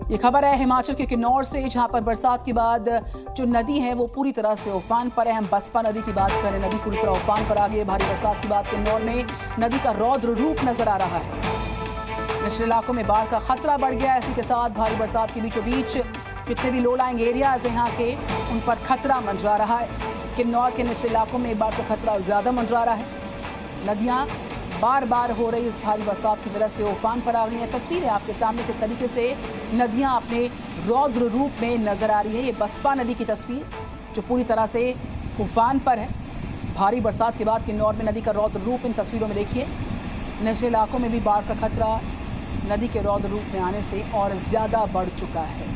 ये खबर है हिमाचल के किन्नौर से, जहां पर बरसात के बाद जो नदी है वो पूरी तरह से उफान पर है। हम बसपा नदी की बात करें, नदी पूरी तरह उफान पर आ गई है। भारी बरसात के बाद किन्नौर में नदी का रौद्र रूप नजर आ रहा है। निचले इलाकों में बाढ़ का खतरा बढ़ गया है। इसी के साथ भारी बरसात के बीचों बीच जितने भी लो लाइंग एरियाज यहाँ के, उन पर खतरा मंडरा रहा है। किन्नौर के निचले इलाकों में बाढ़ का खतरा ज्यादा मंडरा रहा है। नदियाँ बार बार हो रही इस भारी बरसात की वजह से उफान पर आ गई हैं। तस्वीरें आपके सामने किस तरीके से नदियां अपने रौद्र रूप में नजर आ रही है। ये बसपा नदी की तस्वीर जो पूरी तरह से उफान पर है। भारी बरसात के बाद किन्नौर में नदी का रौद्र रूप इन तस्वीरों में देखिए। निचले इलाकों में भी बाढ़ का खतरा नदी के रौद्र रूप में आने से और ज्यादा बढ़ चुका है।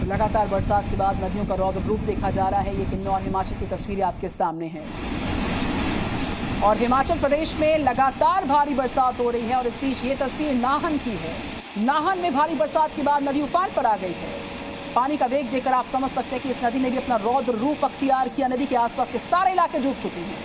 लगातार बरसात के बाद नदियों का रौद्र रूप देखा जा रहा है। ये किन्नौर हिमाचल की तस्वीरें आपके सामने हैं और हिमाचल प्रदेश में लगातार भारी बरसात हो रही है। और इस बीच ये तस्वीर नाहन की है। नाहन में भारी बरसात के बाद नदी उफान पर आ गई है। पानी का वेग देखकर आप समझ सकते हैं कि इस नदी ने भी अपना रौद्र रूप अख्तियार किया। नदी के आसपास के सारे इलाके डूब चुके हैं।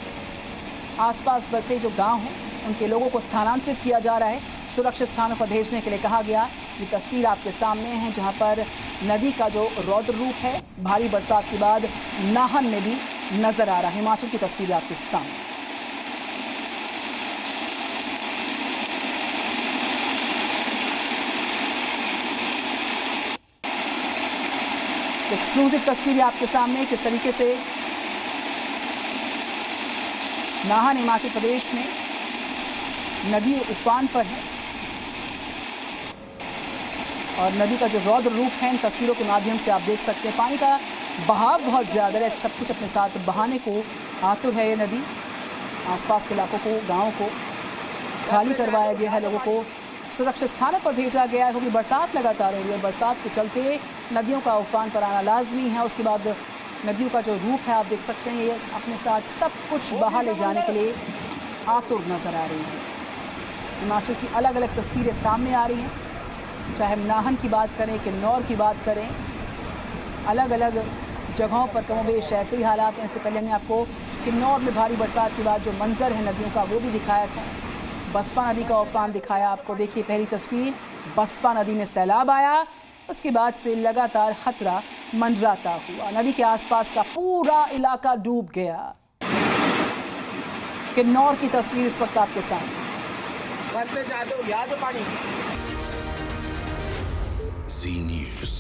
आसपास बसे जो गाँव हैं उनके लोगों को स्थानांतरित किया जा रहा है, सुरक्षित स्थानों पर भेजने के लिए कहा गया। ये तस्वीर आपके सामने है जहां पर नदी का जो रौद्र रूप है भारी बरसात के बाद नाहन में भी नजर आ रहा है। हिमाचल की तस्वीर आपके सामने। एक्सक्लूसिव तस्वीर आपके सामने किस तरीके से नाहन हिमाचल प्रदेश में नदी उफान पर है और नदी का जो रौद्र रूप है इन तस्वीरों के माध्यम से आप देख सकते हैं। पानी का बहाव बहुत ज़्यादा है, सब कुछ अपने साथ बहाने को आतुर है। ये नदी आसपास के इलाकों को, गाँव को खाली करवाया गया है, लोगों को सुरक्षित स्थानों पर भेजा गया है क्योंकि बरसात लगातार हो रही है। बरसात के चलते नदियों का उफान पर आना लाजमी है। उसके बाद नदियों का जो रूप है आप देख सकते हैं, ये अपने साथ सब कुछ बहा ले जाने के लिए आतुर नज़र आ रही है। हिमाचल की अलग अलग तस्वीरें सामने आ रही हैं, चाहे हम नाहन की बात करें, किन्नौर की बात करें, अलग अलग जगहों पर कमोबेश ऐसे ही हालात हैं। इससे पहले हमने आपको किन्नौर में भारी बरसात के बाद जो मंजर है नदियों का वो भी दिखाया था। बसपा नदी का उफान दिखाया आपको। देखिए पहली तस्वीर, बसपा नदी में सैलाब आया, उसके बाद से लगातार खतरा मंडराता हुआ नदी के आसपास का पूरा इलाका डूब गया। किन्नौर की तस्वीर इस वक्त आपके सामने। Zee News.